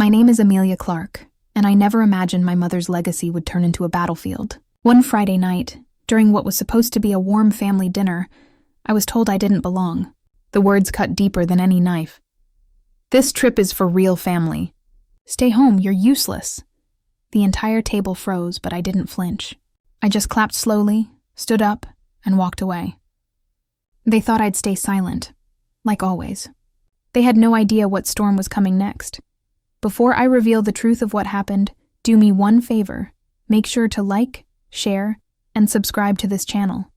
My name is Amelia Clark, and I never imagined my mother's legacy would turn into a battlefield. One Friday night, during what was supposed to be a warm family dinner, I was told I didn't belong. The words cut deeper than any knife. "This trip is for real family. Stay home, you're useless." The entire table froze, but I didn't flinch. I just clapped slowly, stood up, and walked away. They thought I'd stay silent, like always. They had no idea what storm was coming next. Before I reveal the truth of what happened, do me one favor. Make sure to like, share, and subscribe to this channel.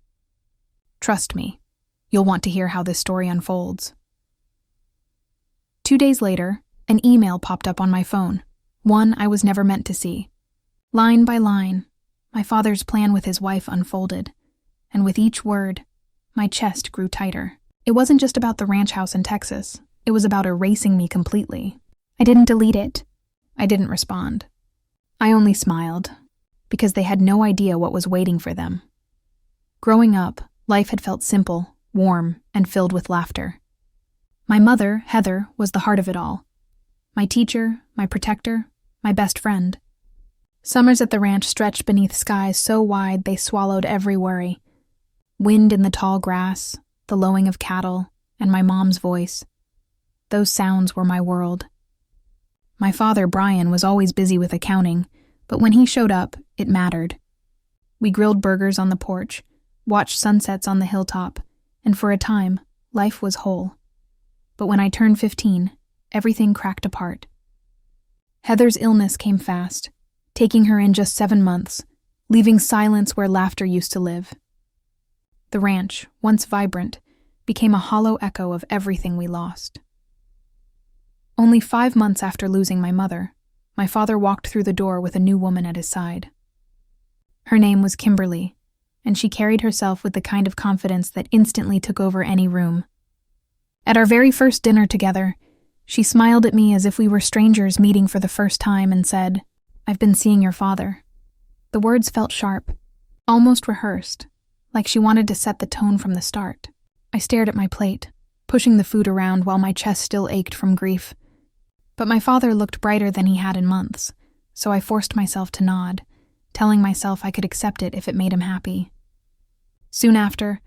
Trust me, you'll want to hear how this story unfolds. 2 days later, an email popped up on my phone, one I was never meant to see. Line by line, my father's plan with his wife unfolded, and with each word, my chest grew tighter. It wasn't just about the ranch house in Texas. It was about erasing me completely. I didn't delete it. I didn't respond. I only smiled, because they had no idea what was waiting for them. Growing up, life had felt simple, warm, and filled with laughter. My mother, Heather, was the heart of it all. My teacher, my protector, my best friend. Summers at the ranch stretched beneath skies so wide they swallowed every worry. Wind in the tall grass, the lowing of cattle, and my mom's voice. Those sounds were my world. My father, Brian, was always busy with accounting, but when he showed up, it mattered. We grilled burgers on the porch, watched sunsets on the hilltop, and for a time, life was whole. But when I turned 15, everything cracked apart. Heather's illness came fast, taking her in just 7 months, leaving silence where laughter used to live. The ranch, once vibrant, became a hollow echo of everything we lost. Only 5 months after losing my mother, my father walked through the door with a new woman at his side. Her name was Kimberly, and she carried herself with the kind of confidence that instantly took over any room. At our very first dinner together, she smiled at me as if we were strangers meeting for the first time and said, "I've been seeing your father." The words felt sharp, almost rehearsed, like she wanted to set the tone from the start. I stared at my plate, pushing the food around while my chest still ached from grief. But my father looked brighter than he had in months, so I forced myself to nod, telling myself I could accept it if it made him happy. Soon after,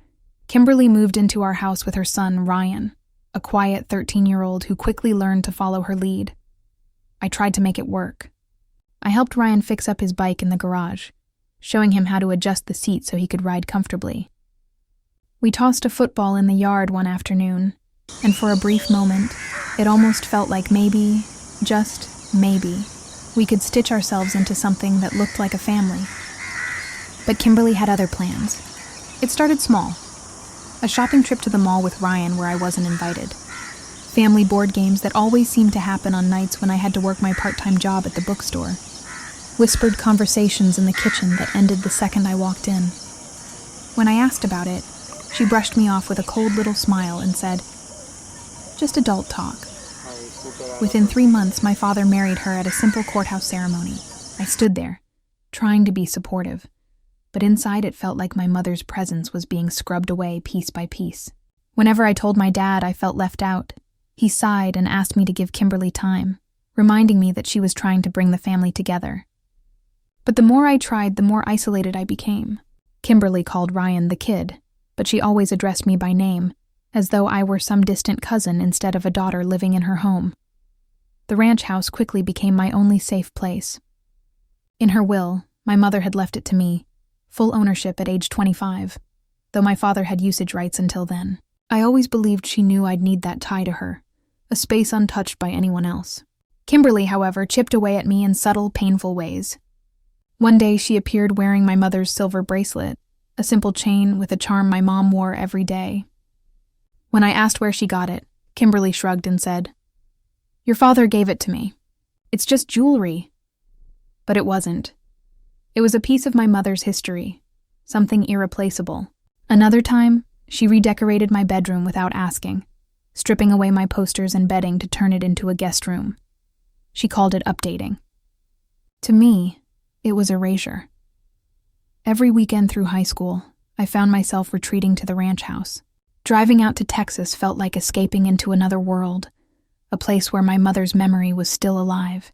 Kimberly moved into our house with her son, Ryan, a quiet 13-year-old who quickly learned to follow her lead. I tried to make it work. I helped Ryan fix up his bike in the garage, showing him how to adjust the seat so he could ride comfortably. We tossed a football in the yard one afternoon, and for a brief moment, it almost felt like maybe, just maybe, we could stitch ourselves into something that looked like a family. But Kimberly had other plans. It started small. A shopping trip to the mall with Ryan where I wasn't invited. Family board games that always seemed to happen on nights when I had to work my part-time job at the bookstore. Whispered conversations in the kitchen that ended the second I walked in. When I asked about it, she brushed me off with a cold little smile and said, "Just adult talk." Within 3 months, my father married her at a simple courthouse ceremony. I stood there, trying to be supportive, but inside it felt like my mother's presence was being scrubbed away piece by piece. Whenever I told my dad I felt left out, he sighed and asked me to give Kimberly time, reminding me that she was trying to bring the family together. But the more I tried, the more isolated I became. Kimberly called Ryan the kid, but she always addressed me by name, as though I were some distant cousin instead of a daughter living in her home. The ranch house quickly became my only safe place. In her will, my mother had left it to me, full ownership at age 25, though my father had usage rights until then. I always believed she knew I'd need that tie to her, a space untouched by anyone else. Kimberly, however, chipped away at me in subtle, painful ways. One day she appeared wearing my mother's silver bracelet, a simple chain with a charm my mom wore every day. When I asked where she got it, Kimberly shrugged and said, "Your father gave it to me. It's just jewelry." But it wasn't. It was a piece of my mother's history, something irreplaceable. Another time, she redecorated my bedroom without asking, stripping away my posters and bedding to turn it into a guest room. She called it updating. To me, it was erasure. Every weekend through high school, I found myself retreating to the ranch house. Driving out to Texas felt like escaping into another world, a place where my mother's memory was still alive.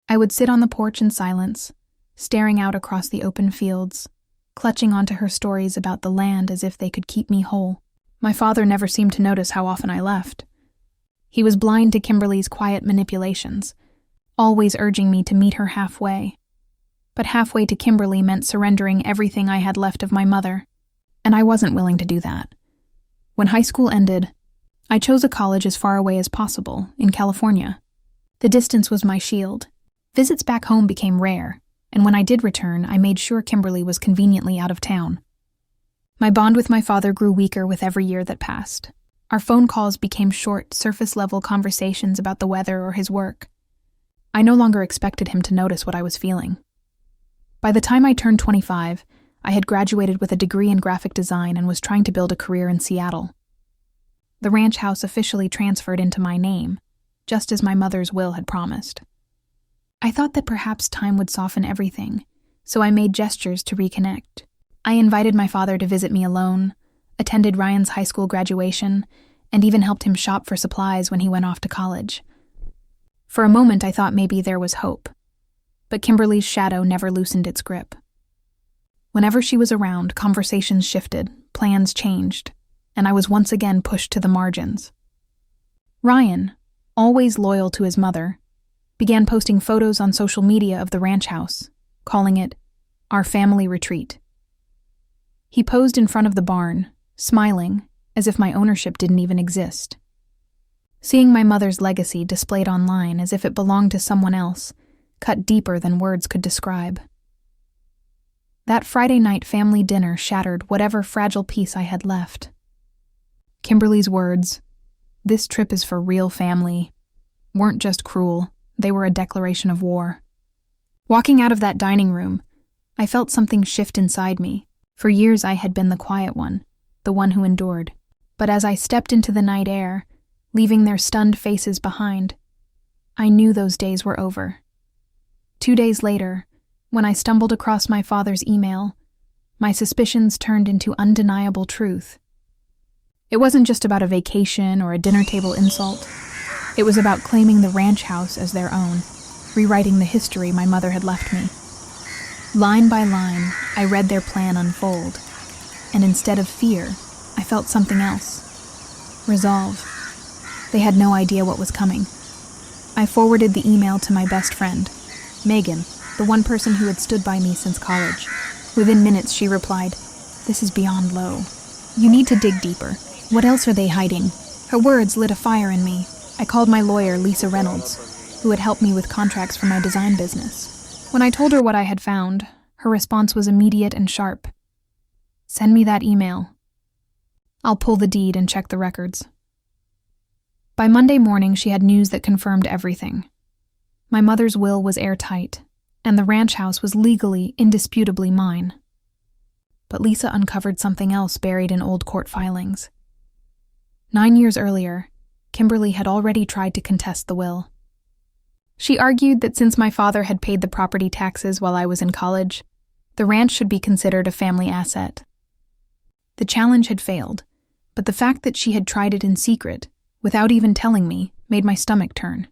I would sit on the porch in silence, staring out across the open fields, clutching onto her stories about the land as if they could keep me whole. My father never seemed to notice how often I left. He was blind to Kimberly's quiet manipulations, always urging me to meet her halfway. But halfway to Kimberly meant surrendering everything I had left of my mother, and I wasn't willing to do that. When high school ended, I chose a college as far away as possible, in California. The distance was my shield. Visits back home became rare, and when I did return, I made sure Kimberly was conveniently out of town. My bond with my father grew weaker with every year that passed. Our phone calls became short, surface-level conversations about the weather or his work. I no longer expected him to notice what I was feeling. By the time I turned 25, I had graduated with a degree in graphic design and was trying to build a career in Seattle. The ranch house officially transferred into my name, just as my mother's will had promised. I thought that perhaps time would soften everything, so I made gestures to reconnect. I invited my father to visit me alone, attended Ryan's high school graduation, and even helped him shop for supplies when he went off to college. For a moment, I thought maybe there was hope, but Kimberly's shadow never loosened its grip. Whenever she was around, conversations shifted, plans changed, and I was once again pushed to the margins. Ryan, always loyal to his mother, began posting photos on social media of the ranch house, calling it our family retreat. He posed in front of the barn, smiling, as if my ownership didn't even exist. Seeing my mother's legacy displayed online as if it belonged to someone else cut deeper than words could describe. That Friday night family dinner shattered whatever fragile piece I had left. Kimberly's words, "This trip is for real family," weren't just cruel, they were a declaration of war. Walking out of that dining room, I felt something shift inside me. For years I had been the quiet one, the one who endured. But as I stepped into the night air, leaving their stunned faces behind, I knew those days were over. 2 days later, when I stumbled across my father's email, my suspicions turned into undeniable truth. It wasn't just about a vacation or a dinner table insult. It was about claiming the ranch house as their own, rewriting the history my mother had left me. Line by line, I read their plan unfold, and instead of fear, I felt something else. Resolve. They had no idea what was coming. I forwarded the email to my best friend, Megan, the one person who had stood by me since college. Within minutes, she replied, "This is beyond low. You need to dig deeper. What else are they hiding?" Her words lit a fire in me. I called my lawyer, Lisa Reynolds, who had helped me with contracts for my design business. When I told her what I had found, her response was immediate and sharp. "Send me that email. I'll pull the deed and check the records." By Monday morning, she had news that confirmed everything. My mother's will was airtight, and the ranch house was legally, indisputably mine. But Lisa uncovered something else buried in old court filings. 9 years earlier, Kimberly had already tried to contest the will. She argued that since my father had paid the property taxes while I was in college, the ranch should be considered a family asset. The challenge had failed, but the fact that she had tried it in secret, without even telling me, made my stomach turn.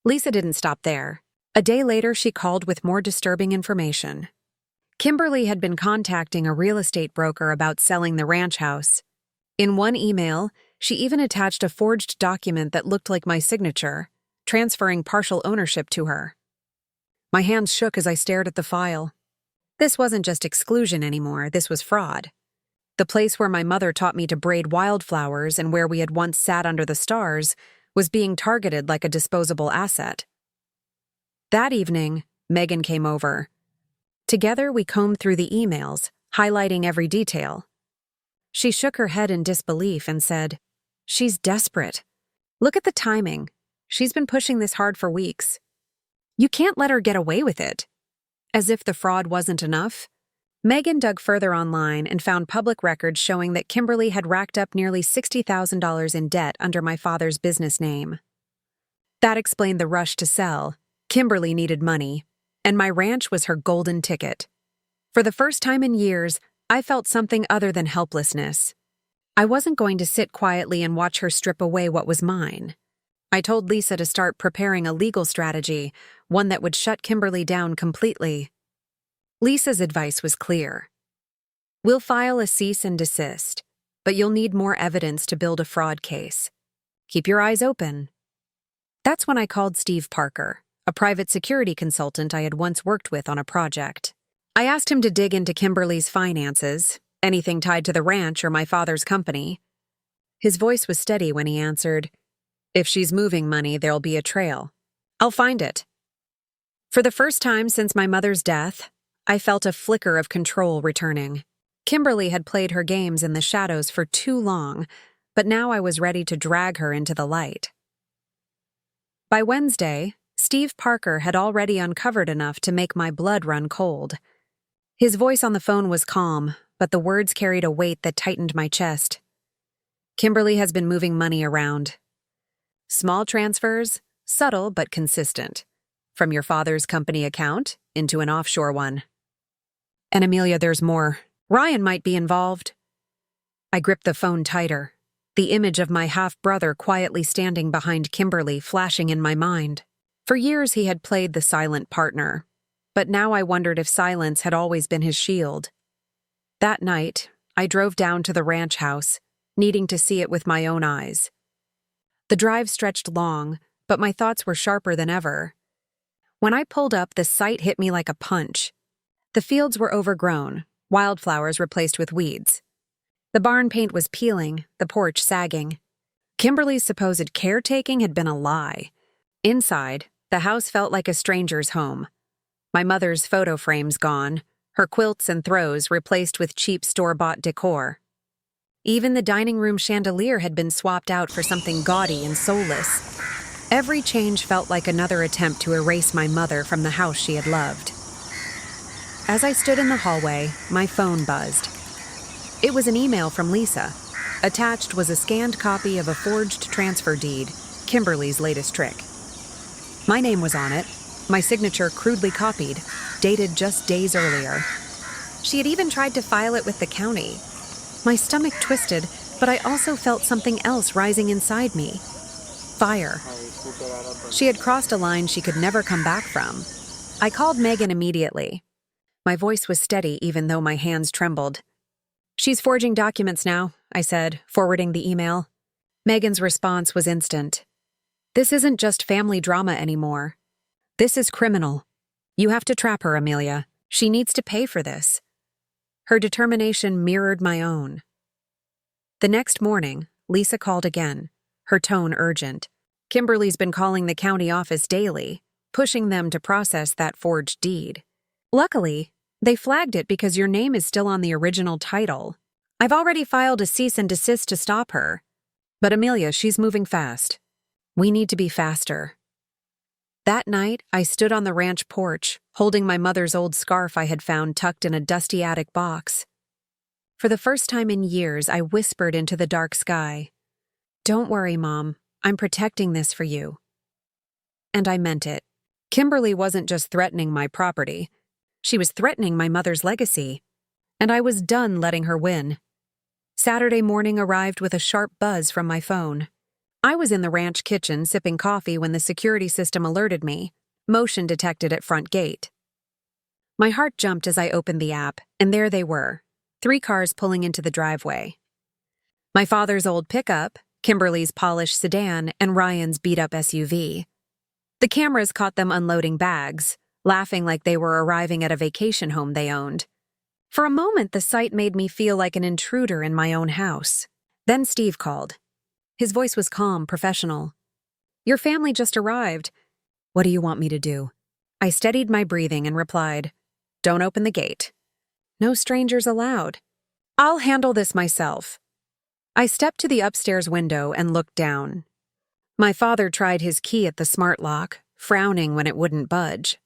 Lisa didn't stop there. A day later, she called with more disturbing information. Kimberly had been contacting a real estate broker about selling the ranch house. In one email, she even attached a forged document that looked like my signature, transferring partial ownership to her. My hands shook as I stared at the file. This wasn't just exclusion anymore, this was fraud. The place where my mother taught me to braid wildflowers and where we had once sat under the stars was being targeted like a disposable asset. That evening, Megan came over. Together, we combed through the emails, highlighting every detail. She shook her head in disbelief and said, "She's desperate. Look at the timing. She's been pushing this hard for weeks. You can't let her get away with it." As if the fraud wasn't enough, Megan dug further online and found public records showing that Kimberly had racked up nearly $60,000 in debt under my father's business name. That explained the rush to sell. Kimberly needed money, and my ranch was her golden ticket. For the first time in years, I felt something other than helplessness. I wasn't going to sit quietly and watch her strip away what was mine. I told Lisa to start preparing a legal strategy, one that would shut Kimberly down completely. Lisa's advice was clear. We'll file a cease and desist, but you'll need more evidence to build a fraud case. Keep your eyes open. That's when I called Steve Parker, a private security consultant I had once worked with on a project. I asked him to dig into Kimberly's finances, anything tied to the ranch or my father's company. His voice was steady when he answered, "If she's moving money, there'll be a trail. I'll find it." For the first time since my mother's death, I felt a flicker of control returning. Kimberly had played her games in the shadows for too long, but now I was ready to drag her into the light. By Wednesday, Steve Parker had already uncovered enough to make my blood run cold. His voice on the phone was calm, but the words carried a weight that tightened my chest. Kimberly has been moving money around. Small transfers, subtle but consistent, from your father's company account into an offshore one. And Amelia, there's more. Ryan might be involved. I gripped the phone tighter, the image of my half-brother quietly standing behind Kimberly flashing in my mind. For years he had played the silent partner, but now I wondered if silence had always been his shield. That night, I drove down to the ranch house, needing to see it with my own eyes. The drive stretched long, but my thoughts were sharper than ever. When I pulled up, the sight hit me like a punch. The fields were overgrown, wildflowers replaced with weeds. The barn paint was peeling, the porch sagging. Kimberly's supposed caretaking had been a lie. Inside, the house felt like a stranger's home. My mother's photo frames gone, her quilts and throws replaced with cheap store-bought decor. Even the dining room chandelier had been swapped out for something gaudy and soulless. Every change felt like another attempt to erase my mother from the house she had loved. As I stood in the hallway, my phone buzzed. It was an email from Lisa. Attached was a scanned copy of a forged transfer deed, Kimberly's latest trick. My name was on it, my signature crudely copied, dated just days earlier. She had even tried to file it with the county. My stomach twisted, but I also felt something else rising inside me. Fire. She had crossed a line she could never come back from. I called Megan immediately. My voice was steady even though my hands trembled. "She's forging documents now," I said, forwarding the email. Megan's response was instant. "This isn't just family drama anymore. This is criminal. You have to trap her, Amelia. She needs to pay for this." Her determination mirrored my own. The next morning, Lisa called again, her tone urgent. Kimberly's been calling the county office daily, pushing them to process that forged deed. Luckily, they flagged it because your name is still on the original title. I've already filed a cease and desist to stop her. But Amelia, she's moving fast. We need to be faster. That night, I stood on the ranch porch, holding my mother's old scarf I had found tucked in a dusty attic box. For the first time in years, I whispered into the dark sky, "Don't worry, Mom. I'm protecting this for you." And I meant it. Kimberly wasn't just threatening my property. She was threatening my mother's legacy. And I was done letting her win. Saturday morning arrived with a sharp buzz from my phone. I was in the ranch kitchen sipping coffee when the security system alerted me. Motion detected at front gate. My heart jumped as I opened the app, and there they were, 3 cars pulling into the driveway. My father's old pickup, Kimberly's polished sedan, and Ryan's beat-up SUV. The cameras caught them unloading bags, laughing like they were arriving at a vacation home they owned. For a moment, the sight made me feel like an intruder in my own house. Then Steve called. His voice was calm, professional. "Your family just arrived. What do you want me to do?" I steadied my breathing and replied, "Don't open the gate. No strangers allowed. I'll handle this myself." I stepped to the upstairs window and looked down. My father tried his key at the smart lock, frowning when it wouldn't budge.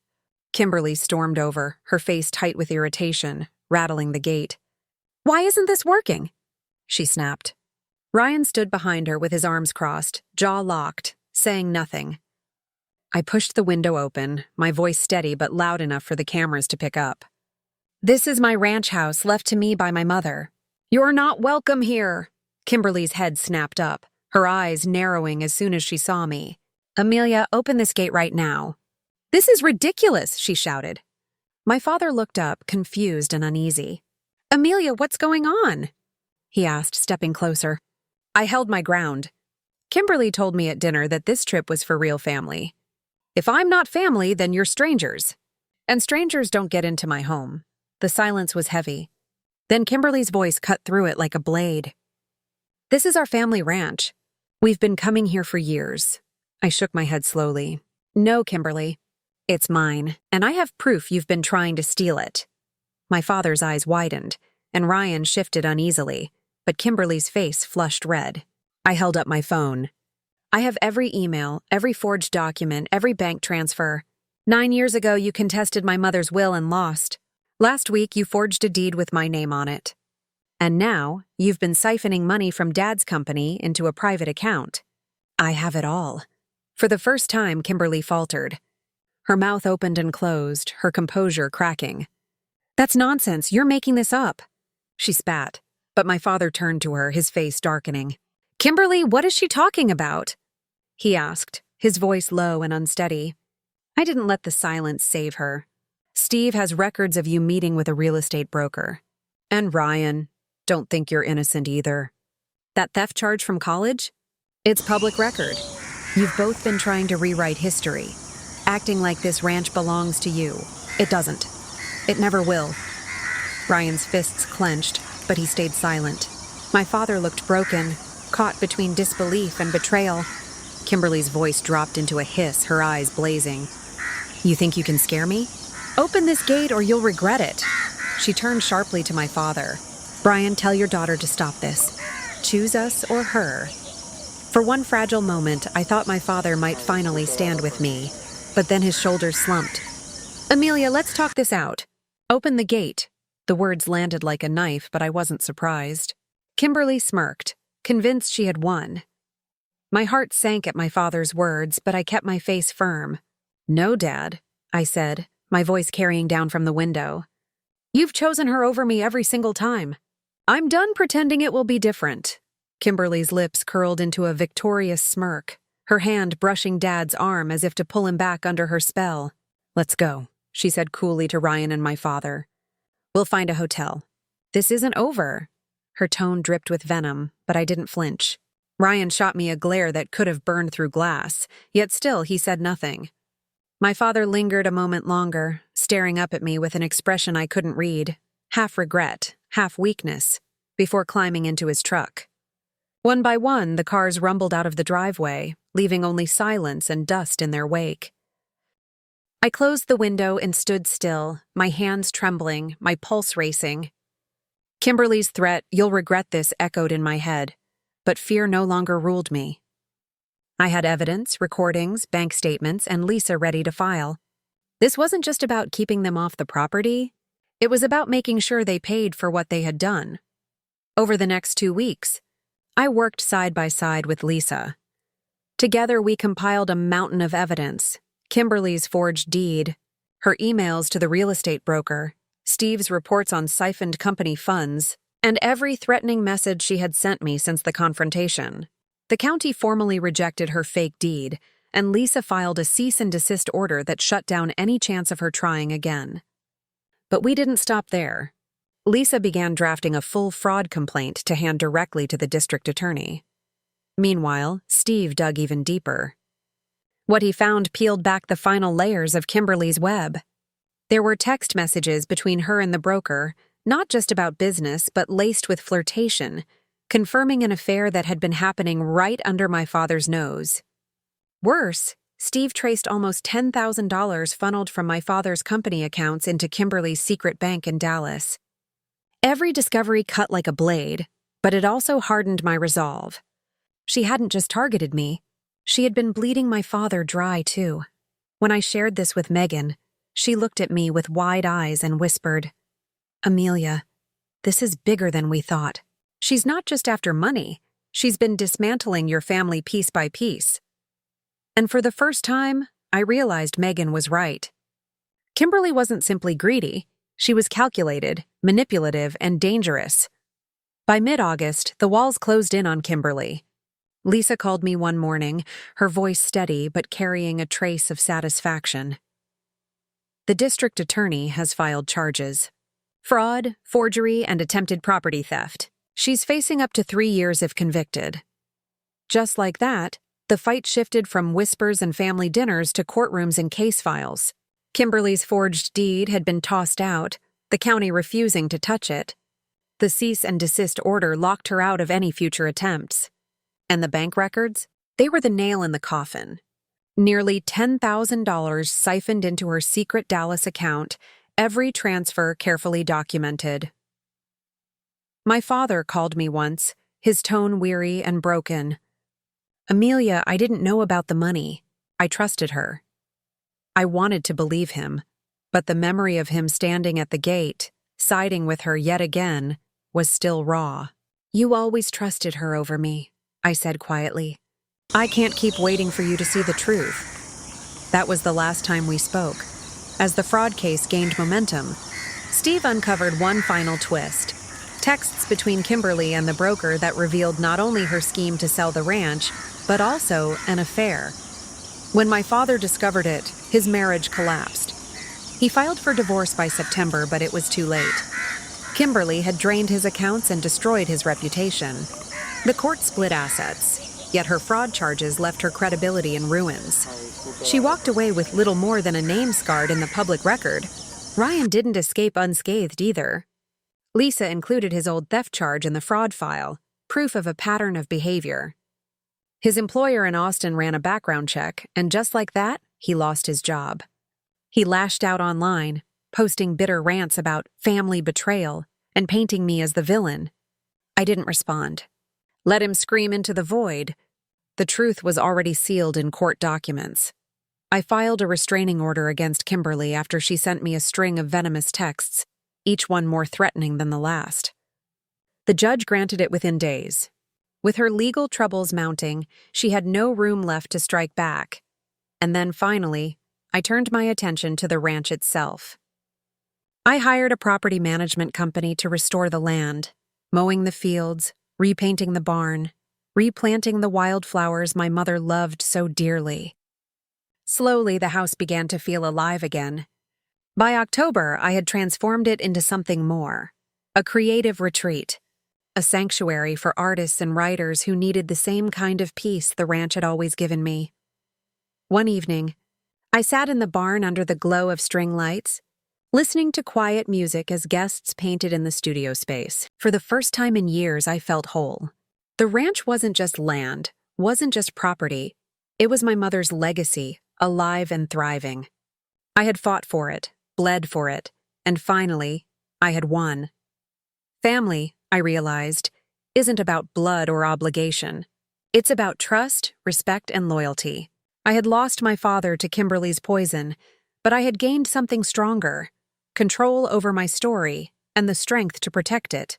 Kimberly stormed over, her face tight with irritation, rattling the gate. "Why isn't this working?" she snapped. Ryan stood behind her with his arms crossed, jaw locked, saying nothing. I pushed the window open, my voice steady but loud enough for the cameras to pick up. "This is my ranch house left to me by my mother. You're not welcome here. Kimberly's head snapped up, her eyes narrowing as soon as she saw me. "Amelia, open this gate right now." "This is ridiculous," she shouted. My father looked up, confused and uneasy. "Amelia, what's going on?" he asked, stepping closer. I held my ground. Kimberly told me at dinner that this trip was for real family. "If I'm not family, then you're strangers. And strangers don't get into my home." The silence was heavy. Then Kimberly's voice cut through it like a blade. "This is our family ranch. We've been coming here for years." I shook my head slowly. "No, Kimberly. It's mine, and I have proof you've been trying to steal it." My father's eyes widened, and Ryan shifted uneasily, but Kimberly's face flushed red. I held up my phone. "I have every email, every forged document, every bank transfer. 9 years ago, you contested my mother's will and lost. Last week, you forged a deed with my name on it. And now, you've been siphoning money from Dad's company into a private account. I have it all." For the first time, Kimberly faltered. Her mouth opened and closed, her composure cracking. "That's nonsense. You're making this up." She spat, but my father turned to her, his face darkening. "Kimberly, what is she talking about?" he asked, his voice low and unsteady. I didn't let the silence save her. "Steve has records of you meeting with a real estate broker. And Ryan, don't think you're innocent either. That theft charge from college? It's public record. You've both been trying to rewrite history, acting like this ranch belongs to you. It doesn't. It never will." Ryan's fists clenched, but he stayed silent. My father looked broken, caught between disbelief and betrayal. Kimberly's voice dropped into a hiss, her eyes blazing. "You think you can scare me? Open this gate or you'll regret it." She turned sharply to my father. "Brian, tell your daughter to stop this. Choose us or her." For one fragile moment, I thought my father might finally stand with me, but then his shoulders slumped. "Amelia, let's talk this out. Open the gate." The words landed like a knife, but I wasn't surprised. Kimberly smirked, convinced she had won. My heart sank at my father's words, but I kept my face firm. "No, Dad," I said, my voice carrying down from the window. "You've chosen her over me every single time. I'm done pretending it will be different." Kimberly's lips curled into a victorious smirk, her hand brushing Dad's arm as if to pull him back under her spell. "Let's go," she said coolly to Ryan and my father. "We'll find a hotel." "This isn't over." Her tone dripped with venom, but I didn't flinch. Ryan shot me a glare that could have burned through glass, yet still he said nothing. My father lingered a moment longer, staring up at me with an expression I couldn't read, half regret, half weakness, before climbing into his truck. One by one, the cars rumbled out of the driveway, leaving only silence and dust in their wake. I closed the window and stood still, my hands trembling, my pulse racing. Kimberly's threat, "You'll regret this," echoed in my head, but fear no longer ruled me. I had evidence, recordings, bank statements, and Lisa ready to file. This wasn't just about keeping them off the property. It was about making sure they paid for what they had done. Over the next 2 weeks, I worked side by side with Lisa. Together, we compiled a mountain of evidence: Kimberly's forged deed, her emails to the real estate broker, Steve's reports on siphoned company funds, and every threatening message she had sent me since the confrontation. The county formally rejected her fake deed, and Lisa filed a cease and desist order that shut down any chance of her trying again. But we didn't stop there. Lisa began drafting a full fraud complaint to hand directly to the district attorney. Meanwhile, Steve dug even deeper. What he found peeled back the final layers of Kimberly's web. There were text messages between her and the broker, not just about business, but laced with flirtation, confirming an affair that had been happening right under my father's nose. Worse, Steve traced almost $10,000 funneled from my father's company accounts into Kimberly's secret bank in Dallas. Every discovery cut like a blade, but it also hardened my resolve. She hadn't just targeted me. She had been bleeding my father dry, too. When I shared this with Megan, she looked at me with wide eyes and whispered, "Amelia, this is bigger than we thought. She's not just after money. She's been dismantling your family piece by piece." And for the first time, I realized Megan was right. Kimberly wasn't simply greedy. She was calculated, manipulative, and dangerous. By mid-August, the walls closed in on Kimberly. Lisa called me one morning, her voice steady but carrying a trace of satisfaction. The district attorney has filed charges. Fraud, forgery, and attempted property theft. She's facing up to 3 years if convicted. Just like that, the fight shifted from whispers and family dinners to courtrooms and case files. Kimberly's forged deed had been tossed out, the county refusing to touch it. The cease and desist order locked her out of any future attempts. And the bank records? They were the nail in the coffin. Nearly $10,000 siphoned into her secret Dallas account, every transfer carefully documented. My father called me once, his tone weary and broken. "Amelia, I didn't know about the money. I trusted her." I wanted to believe him, but the memory of him standing at the gate, siding with her yet again, was still raw. "You always trusted her over me," I said quietly. "I can't keep waiting for you to see the truth." That was the last time we spoke. As the fraud case gained momentum, Steve uncovered one final twist. Texts between Kimberly and the broker that revealed not only her scheme to sell the ranch, but also an affair. When my father discovered it, his marriage collapsed. He filed for divorce by September, but it was too late. Kimberly had drained his accounts and destroyed his reputation. The court split assets, yet her fraud charges left her credibility in ruins. She walked away with little more than a name scarred in the public record. Ryan didn't escape unscathed either. Lisa included his old theft charge in the fraud file, proof of a pattern of behavior. His employer in Austin ran a background check, and just like that, he lost his job. He lashed out online, posting bitter rants about family betrayal and painting me as the villain. I didn't respond. Let him scream into the void. The truth was already sealed in court documents. I filed a restraining order against Kimberly after she sent me a string of venomous texts, each one more threatening than the last. The judge granted it within days. With her legal troubles mounting, she had no room left to strike back. And then finally, I turned my attention to the ranch itself. I hired a property management company to restore the land, mowing the fields, repainting the barn, replanting the wildflowers my mother loved so dearly. Slowly, the house began to feel alive again. By October, I had transformed it into something more, a creative retreat, a sanctuary for artists and writers who needed the same kind of peace the ranch had always given me. One evening, I sat in the barn under the glow of string lights, listening to quiet music as guests painted in the studio space. For the first time in years, I felt whole. The ranch wasn't just land, wasn't just property. It was my mother's legacy, alive and thriving. I had fought for it, bled for it, and finally, I had won. Family, I realized, isn't about blood or obligation. It's about trust, respect, and loyalty. I had lost my father to Kimberly's poison, but I had gained something stronger, control over my story, and the strength to protect it.